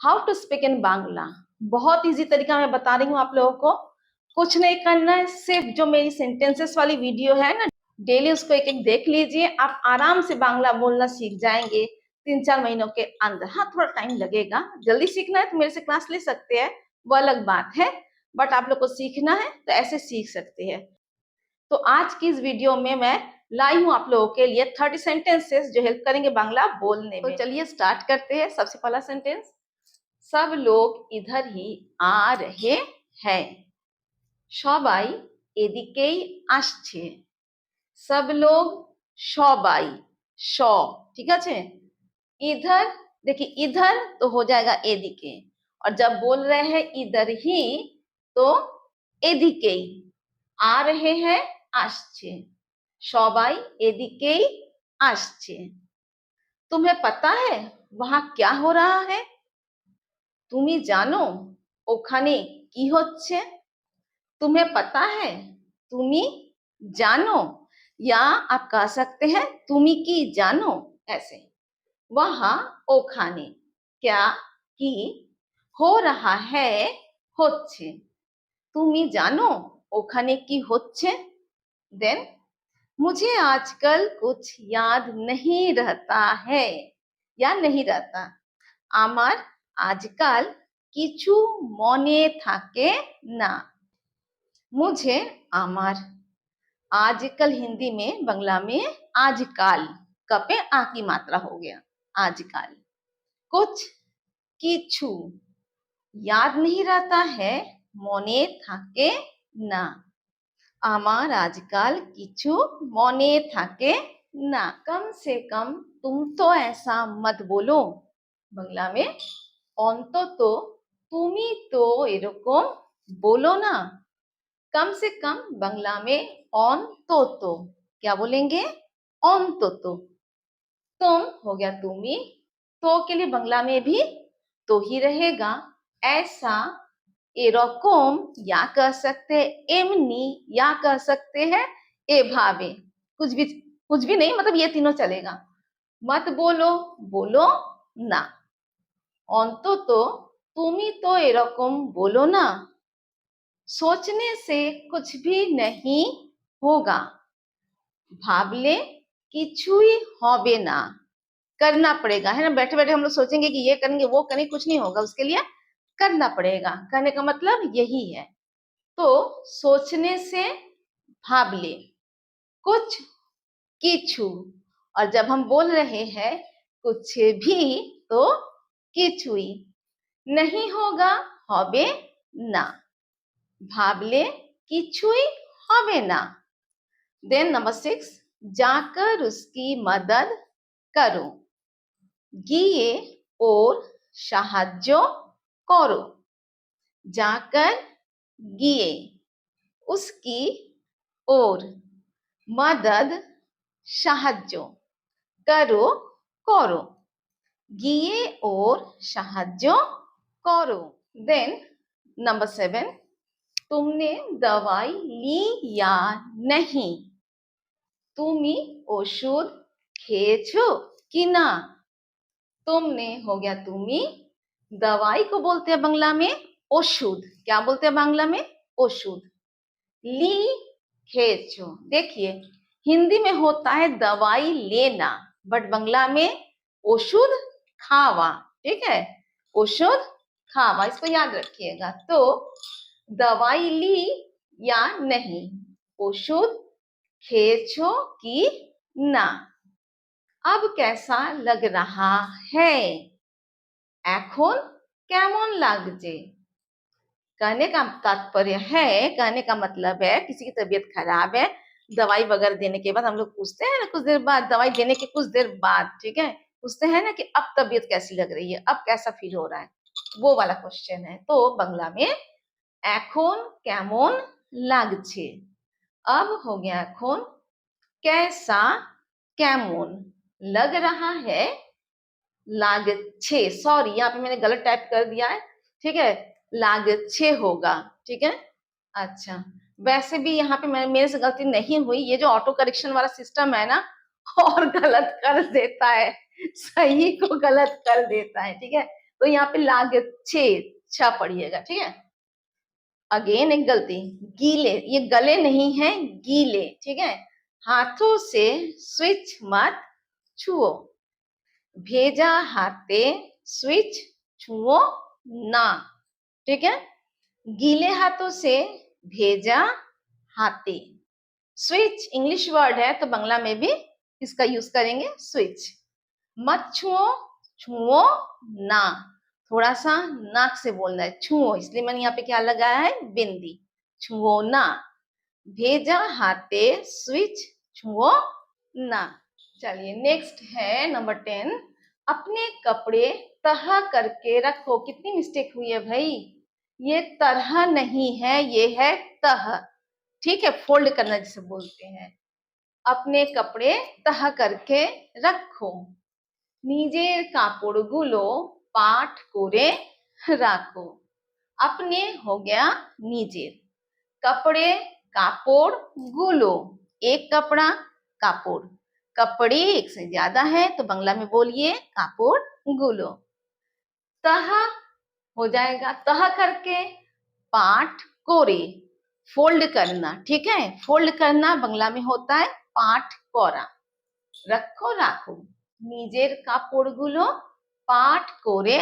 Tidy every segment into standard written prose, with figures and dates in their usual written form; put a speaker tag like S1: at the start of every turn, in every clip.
S1: How to speak in Bangla. बहुत easy तरीका मैं बता रही हूँ आप लोगों को। कुछ नहीं करना है, सिर्फ जो मेरी सेंटेंसेस वाली वीडियो है ना, डेली उसको एक एक देख लीजिए। आप आराम से बांग्ला बोलना सीख जाएंगे 3-4 महीनों के अंदर। हाँ, थोड़ा टाइम लगेगा। जल्दी सीखना है तो मेरे से क्लास ले सकते हैं, वो अलग बात है, बट आप लोग को सीखना है तो ऐसे सीख सकते हैं। तो आज की इस वीडियो में मैं लाई हूँ आप लोगों के लिए 30 सेंटेंसेस जो हेल्प करेंगे बांग्ला बोलने में। तो चलिए स्टार्ट करते हैं। सबसे पहला सेंटेंस, सब लोग इधर ही आ रहे हैं। সবাই এদিকেই আসছে। सब लोग, সবাই, শ, ठीक है। इधर, देखिए इधर तो हो जाएगा एदिके, और जब बोल रहे हैं इधर ही तो एदिकेई। आ रहे हैं, আসছে। সবাই এদিকেই আসছে। तुम्हें पता है वहां क्या हो रहा है? তুমি জানো ওখানে কি হচ্ছে? तुम्हें पता है, तुमी जानो, या आप कह सकते हैं तुमी की जानो, ऐसे। वहां ओखाने क्या की हो रहा है, होच्छे। तुमी जानो ओखाने की होच्छे। देन, मुझे आजकल कुछ याद नहीं रहता है, या नहीं रहता। আমার আজকাল কিছু মনে থাকে না। मुझे, আমার, आजकल हिंदी में, बांग्ला में आजकल, क पे आ की मात्रा हो गया, आजकल। कुछ, किछु, याद नहीं रहता है, মনে থাকে না। আমার আজকাল কিছু মনে থাকে না। कम से कम तुम तो ऐसा मत बोलो, बांग्ला में অন্তত তুমি তো এরকম बोलो ना। कम से कम बांग्ला में অন্তত क्या बोलेंगे? অন্তত। तुम हो गया तुम्ही, तो के लिए बांग्ला में भी तो ही रहेगा। ऐसा, এরকম, या कह सकते हैं एमनी, या कह सकते हैं एभावे। कुछ भी नहीं, मतलब ये तीनों चलेगा। मत बोलो, बोलो ना। অন্তত তুমি তো এরকম बोलो ना। सोचने से कुछ भी नहीं होगा, भावले किछुई होबे ना। करना पड़ेगा, है ना। बैठे बैठे हम लोग सोचेंगे कि ये करेंगे वो करेंगे, कुछ नहीं होगा, उसके लिए करना पड़ेगा। कहने का मतलब यही है। तो सोचने से भावले, कुछ, किछु, और जब हम बोल रहे हैं कुछ भी तो किछुई। नहीं होगा, होबे ना। भावले किछुई होबे ना। देन नंबर 6, जाकर उसकी मदद करो। গিয়ে ওর সাহায্য করো। जाकर, গিয়ে, उसकी, ওর, मदद, সাহায্য, करो, করো। গিয়ে ওর সাহায্য করো। देन नंबर 7, तुमने दवाई ली या नहीं? তুমি ওষুধ খেয়েছো कि ना? तुमने हो गया तुम्ही, दवाई को बोलते हैं बांग्ला में ओषुध। क्या बोलते हैं बांग्ला में? ओषुध। ली, खेचो। देखिए हिंदी में होता है दवाई लेना, बट बांग्ला में ओषुध खावा, ठीक है। ओषुध खावा, इसको याद रखिएगा। तो दवाई ली या नहीं, ओषुध खेचो कि ना। अब कैसा लग रहा है? এখন কেমন লাগছে? कहने का तात्पर्य है, कहने का मतलब है किसी की तबीयत खराब है, दवाई वगैरह देने के बाद हम लोग पूछते हैं ना, कुछ देर बाद, दवाई देने के कुछ देर बाद, ठीक है, पूछते हैं ना कि अब तबीयत कैसी लग रही है, अब कैसा फील हो रहा है, वो वाला क्वेश्चन है। तो बांग्ला में এখন কেমন লাগছে। अब हो गया এখন, कैसा, কেমন, लग रहा है, लागछे, सॉरी यहाँ पे मैंने गलत टाइप कर दिया है, ठीक है, लागछे होगा, ठीक है। अच्छा, वैसे भी यहाँ पे मेरे से गलती नहीं हुई, ये जो ऑटो करेक्शन वाला सिस्टम है ना, और गलत कर देता है, सही को गलत कर देता है, ठीक है। तो यहाँ पे लागे छे छा पढ़िएगा, ठीक है। अगेन एक गलती, गीले, ये गले नहीं है, गीले, ठीक है। हाथों से स्विच मत छुओ, भेजा हाथे स्विच छुओ ना, ठीक है। गीले हाथों से भेजा हाथे, स्विच इंग्लिश वर्ड है तो बांग्ला में भी इसका यूज करेंगे स्विच। मत छुओ, छुओ ना, थोड़ा सा नाक से बोलना है, छुओ, इसलिए मैंने यहाँ पे क्या लगाया है, बिंदी, छुओ ना। भेजा हाथे स्विच छुओ ना। चलिए नेक्स्ट है नंबर 10, अपने कपड़े तह करके रखो। कितनी मिस्टेक हुई है भाई, ये तरह नहीं है, ये है तह, ठीक है, फोल्ड करना जिसे बोलते हैं। अपने कपड़े तह करके रखो, নিজের কাপড়গুলো পাট করে রাখो। अपने हो गया নিজের, कपड़े कापड़ गुलो, एक कपड़ा कापड़, कपड़े एक से ज्यादा है तो बांग्ला में बोलिए कापड़ गुलो। तह हो जाएगा तह करके, पाठ कोरे, फोल्ड करना, ठीक है, फोल्ड करना बांग्ला में होता है पाठ कोरा। रखो राखो, নিজের কাপড়গুলো পাট করে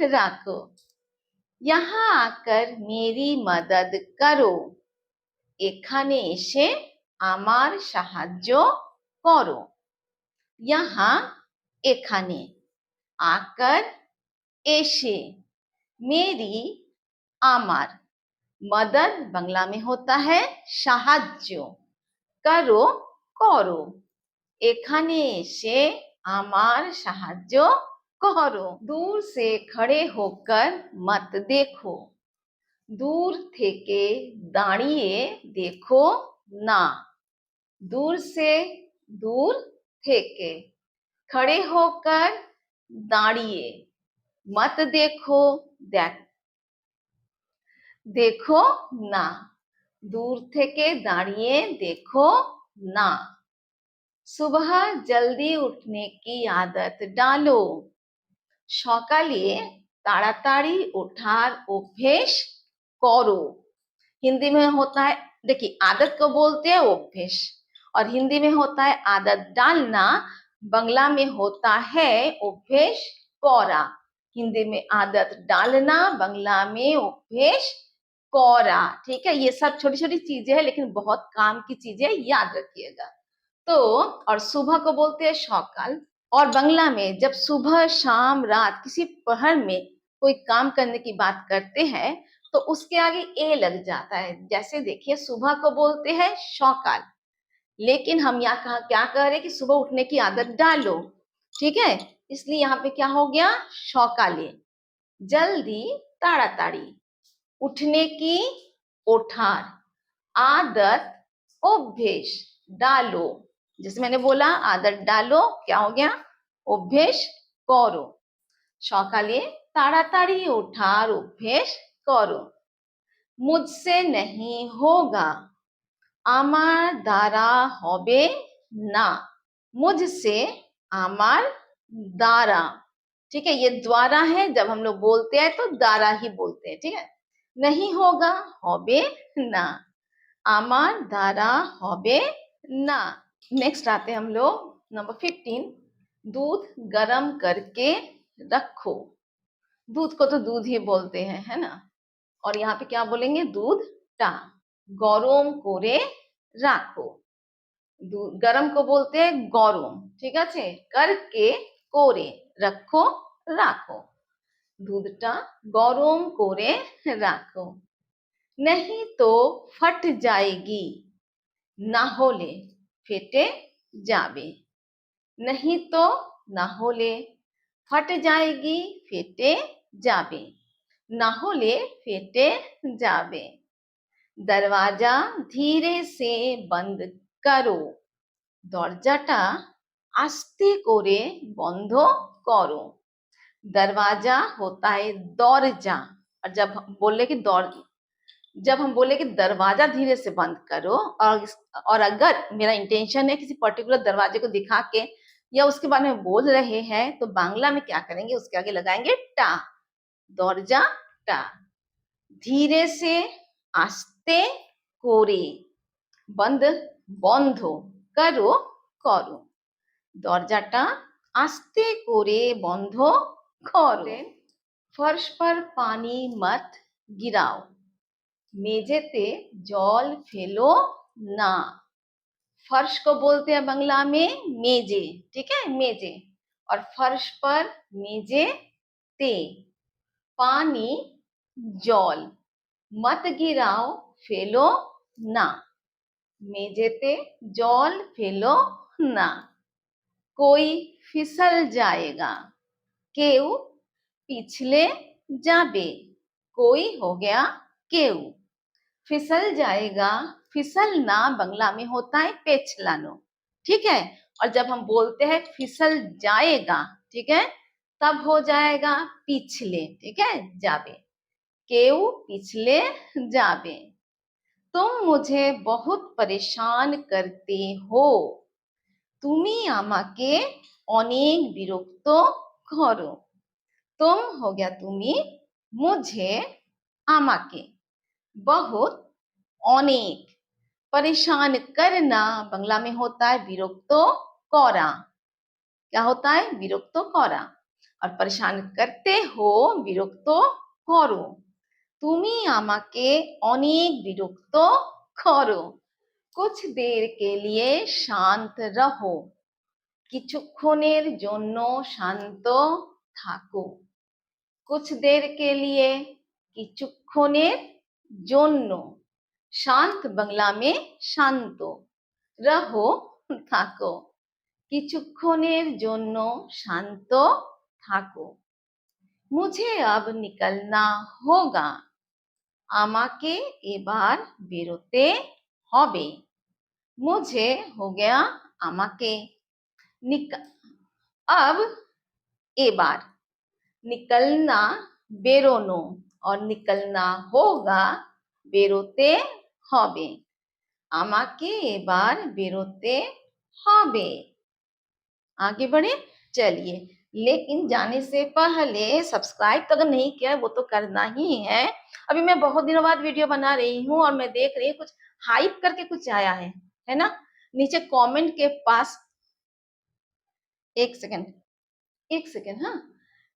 S1: রাখো। यहाँ आकर मेरी मदद करो, এখানে এসে আমার সাহায্য করো। यहाँ এখানে, आकर এসে, मेरी आमार, मदद बांग्ला में होता है সাহায্য, करो करो, এখানে এসে আমার সাহায্য करो। दूर से खड़े होकर मत देखो, दूर থেকে দাঁড়িয়ে देखो ना, दूर से दूर থেকে, खड़े होकर दाঁড়িয়ে, मत देखो देखो ना, दूर থেকে দাঁড়িয়ে देखो ना। सुबह जल्दी उठने की आदत डालो, সকালে ताड़ाताड़ी उठार अभ्येस करो। हिंदी में होता है, देखिए आदत को बोलते हैं अभ्येस, और हिंदी में होता है आदत डालना, बांग्ला में होता है अभ्येस करा। हिंदी में आदत डालना, बांग्ला में अभ्येस करा, ठीक है। ये सब छोटी छोटी चीजें हैं लेकिन बहुत काम की चीजें, याद रखिएगा। तो और सुबह को बोलते हैं सकाल, और बांग्ला में जब सुबह शाम रात किसी पहर में कोई काम करने की बात करते हैं तो उसके आगे ए लग जाता है। जैसे देखिए सुबह को बोलते हैं सकाल, लेकिन हम यहाँ कहा क्या कह रहे हैं कि सुबह उठने की आदत डालो, ठीक है, इसलिए यहाँ पे क्या हो गया, सकाले। जल्दी ताड़ाताड़ी, उठने की ओठार, आदत अभ्येस डालो, जैसे मैंने बोला आदत डालो, क्या हो गया, अभ्येस करो। सकाले ताड़ाताड़ी ओठार अभ्येस करो। मुझसे नहीं होगा, আমার দ্বারা হবে না, मुझसे আমার দ্বারা, ठीक है, ये द्वारा है, जब हम लोग बोलते हैं तो द्वारा ही बोलते हैं, ठीक है। नहीं होगा হবে না, আমার দ্বারা হবে না। नेक्स्ट आते हैं हम लोग नंबर 15, दूध गरम करके रखो। दूध को तो दूध ही बोलते हैं, है ना, और यहाँ पे क्या बोलेंगे, दूध टा, गरम करे राखो। गरम को बोलते हैं गरम, ठीक है, करके कोरे रखो राखो, दूधटा गरम करे राखो। नहीं तो फट जाएगी, ना होले फेटे जाबे, नहीं तो ना होले, फट जाएगी फेटे जाबे, ना होले फेटे जाबे। दरवाजा धीरे से बंद करो, दरजाटा आस्ते करे बंद करो। दरवाजा होता है दरजा, और जब हम बोले कि दरवाजा धीरे से बंद करो, और अगर मेरा इंटेंशन है किसी पर्टिकुलर दरवाजे को दिखा के या उसके बारे में बोल रहे हैं तो बांग्ला में क्या करेंगे, उसके आगे लगाएंगे टा, দরজাটা ধীরে সে আস্তে করে বন্ধ বন্ধ করো করো দরজাটা আস্তে করে বন্ধ করো फर्श पर पानी मत गिराओ मेजेते जल फेलो ना फर्श को बोलते हैं बांग्ला में मेजे ठीक है मेजे और फर्श पर मेजे ते पानी जल मत गिराओ फेलो ना मेजेते जल फेलो ना कोई फिसल जाएगा केउ पिछले जाबे कोई हो गया केउ फिसल जाएगा फिसलना बांग्ला में होता है पेछलानो ठीक है और जब हम बोलते हैं फिसल जाएगा ठीक है तब हो जाएगा पिछले ठीक है जाबे केउ पिछले जाबे तुम मुझे बहुत परेशान करते हो তুমি আমাকে অনেক বিরক্ত করো तुम हो गया তুমি मुझे আমাকে बहुत অনেক परेशान करना बांग्ला में होता है विरक्त करा क्या होता है विरक्त करा और परेशान करते हो विरक्त करो তুমি আমাকে অনেক বিরক্ত করো कुछ देर के लिए शांत रहो কিছুক্ষণের জন্য শান্ত থাকো कुछ देर के लिए কিছুক্ষণের জন্য শান্ত বাংলা में শান্ত রহো থাকো কিছুক্ষণের জন্য শান্ত থাকো मुझे अब निकलना होगा আমাকে এবার বেরোতে হবে मुझे हो गया আমাকে अब এবার निकलना বেরোনো और निकलना होगा বেরোতে হবে আমাকে এবার বেরোতে হবে आगे बढ़े चलिए लेकिन जाने से पहले सब्सक्राइब तो अगर नहीं किया वो तो करना ही है अभी मैं बहुत दिनों बाद वीडियो बना रही हूँ और मैं देख रही हूँ कुछ हाइप करके कुछ आया है ना नीचे कमेंट के पास एक सेकेंड हाँ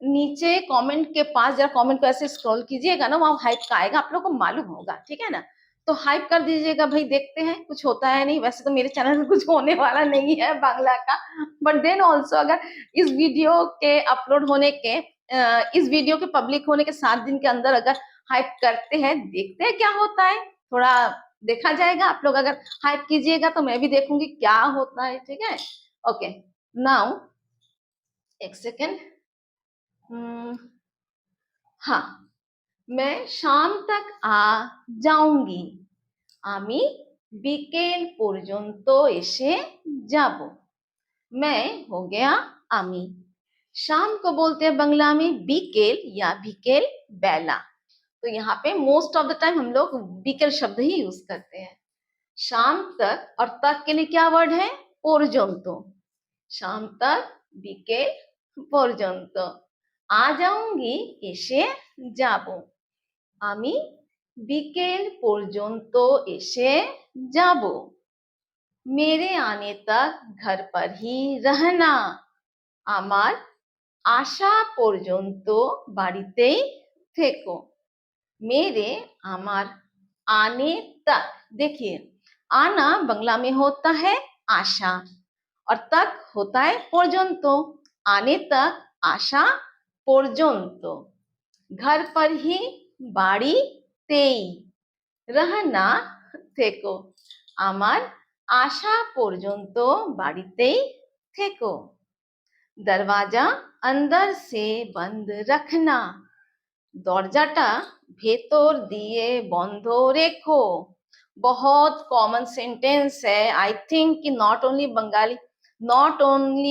S1: नीचे कमेंट के पास जरा कमेंट को ऐसे स्क्रॉल कीजिएगा ना वहां हाइप का आएगा आप लोग को मालूम होगा ठीक है ना तो हाइप कर दीजिएगा भाई देखते हैं कुछ होता है नहीं वैसे तो मेरे चैनल में कुछ होने वाला नहीं है बांग्ला का बट देन ऑल्सो अगर इस वीडियो के अपलोड होने के इस वीडियो के पब्लिक होने के 7 दिन के अंदर अगर हाइप करते हैं देखते हैं क्या होता है थोड़ा देखा जाएगा आप लोग अगर हाइप कीजिएगा तो मैं भी देखूंगी क्या होता है ठीक है ओके नाउ एक सेकेंड हाँ मैं शाम तक आ जाऊंगी আমি বিকেল পর্যন্ত এসে যাব मैं हो गया আমি शाम को बोलते हैं बांग्ला में बिकेल या बिकेल बेला तो यहाँ पे मोस्ट ऑफ द टाइम हम लोग बिकेल शब्द ही यूज करते हैं शाम तक और तक के लिए क्या वर्ड है পর্যন্ত शाम तक বিকেল পর্যন্ত आ जाऊंगी এসে যাব আমি বিকেল পর্যন্ত এসে যাব मेरे आने तक घर पर ही रहना আমার আসা পর্যন্ত বাড়িতেই থেকো मेरे আমার आने तक देखिए आना बांग्ला में होता है आशा और तक होता है পর্যন্ত आने तक आशा পর্যন্ত घर पर ही বাড়িতেই रहना থেকো আমার আসা পর্যন্ত বাড়িতেই থেকো दरवाजा अंदर से बंद रखना দরজাটা ভেতর দিয়ে বন্ধ রেখো बहुत कॉमन सेंटेंस है आई थिंक कि नॉट ओनली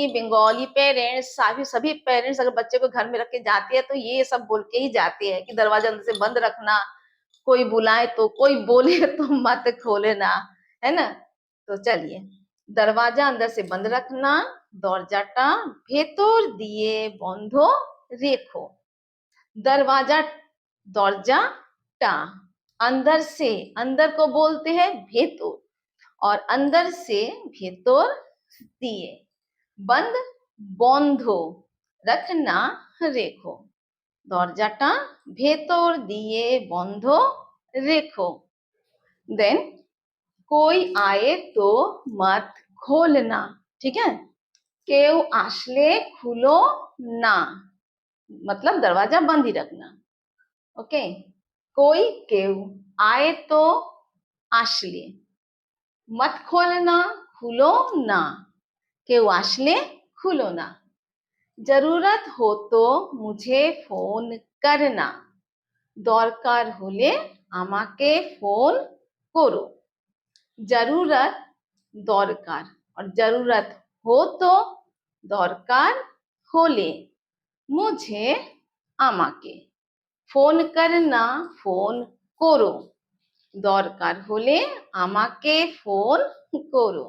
S1: बंगाली पेरेंट्स सभी पेरेंट्स अगर बच्चे को घर में रख के जाते हैं तो ये सब बोल के ही जाते हैं कि दरवाजा अंदर से बंद रखना कोई बुलाए तो कोई बोले तो मत खोलना है ना तो चलिए दरवाजा अंदर से बंद रखना দরজাটা ভেতর দিয়ে বন্ধ রেখো दरवाजा, दौर्जा टा। अंदर से, अंदर को बोलते हैं भेतोर, और अंदर से भेतोर दिए। बंद, बंधो, रखना रेखो। दौर्जाटा भेतोर दिए बंध रेखो। देन कोई आए तो मत खोलना, ठीक है। केव आसले खुलो ना, मतलब दरवाजा बंद ही रखना। ओके, कोई केव आए तो आसले, मत खोलना, खुलो ना, केव आसले खुलो ना। जरूरत हो तो मुझे फोन करना, दरकार होले आमाके फोन करो। जरूरत दरकार, और जरूरत हो तो दरकार होले मुझे आमाके, फोन करना फोन करो, दरकार होले आमाके फोन करो।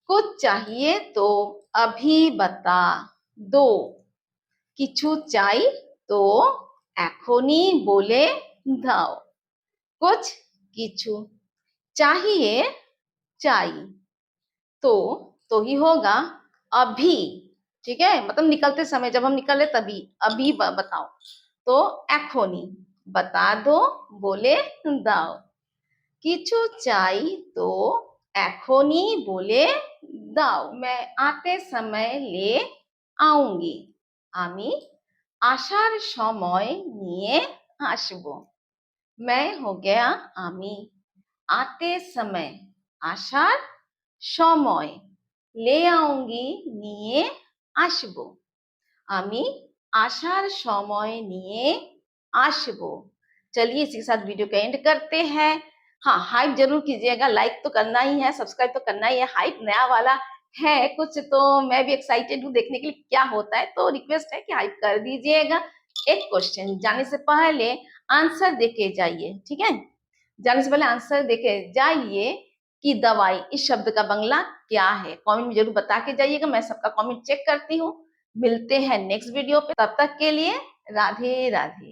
S1: कुछ चाहिए तो अभी बता दो, किछु चाই तो एखोनी बोले दाओ। कुछ, किछु, चाहिए, चाहिए, तो ही होगा अभी, ठीक है। मतलब निकलते समय, जब हम निकले तभी, अभी बताओ। तो एखोनी, बता दो, बोले दाओ। किछु চাই तो एखोनी बोले दाओ। मैं आते समय ले आऊंगी, আমি আসার সময় নিয়ে আসবো। मैं हो गया আমি, आते समय, আসার সময়, ले आऊंगी নিয়ে আসবো। আমি আসার সময় নিয়ে আসবো। चलिए इसी के साथ वीडियो का एंड करते हैं। हाँ, हाइप जरूर कीजिएगा, लाइक तो करना ही है, सब्सक्राइब तो करना ही है। हाइप नया वाला है कुछ, तो मैं भी एक्साइटेड हूँ देखने के लिए क्या होता है, तो रिक्वेस्ट है कि हाइप कर दीजिएगा। एक क्वेश्चन जाने से पहले आंसर देके जाइए, ठीक है। जाने से पहले आंसर देके जाइए कि दवाई इस शब्द का बंगला क्या है। कमेंट में जरूर बता के जाइएगा, मैं सबका कमेंट चेक करती हूँ। मिलते हैं नेक्स्ट वीडियो पे, तब तक के लिए राधे राधे।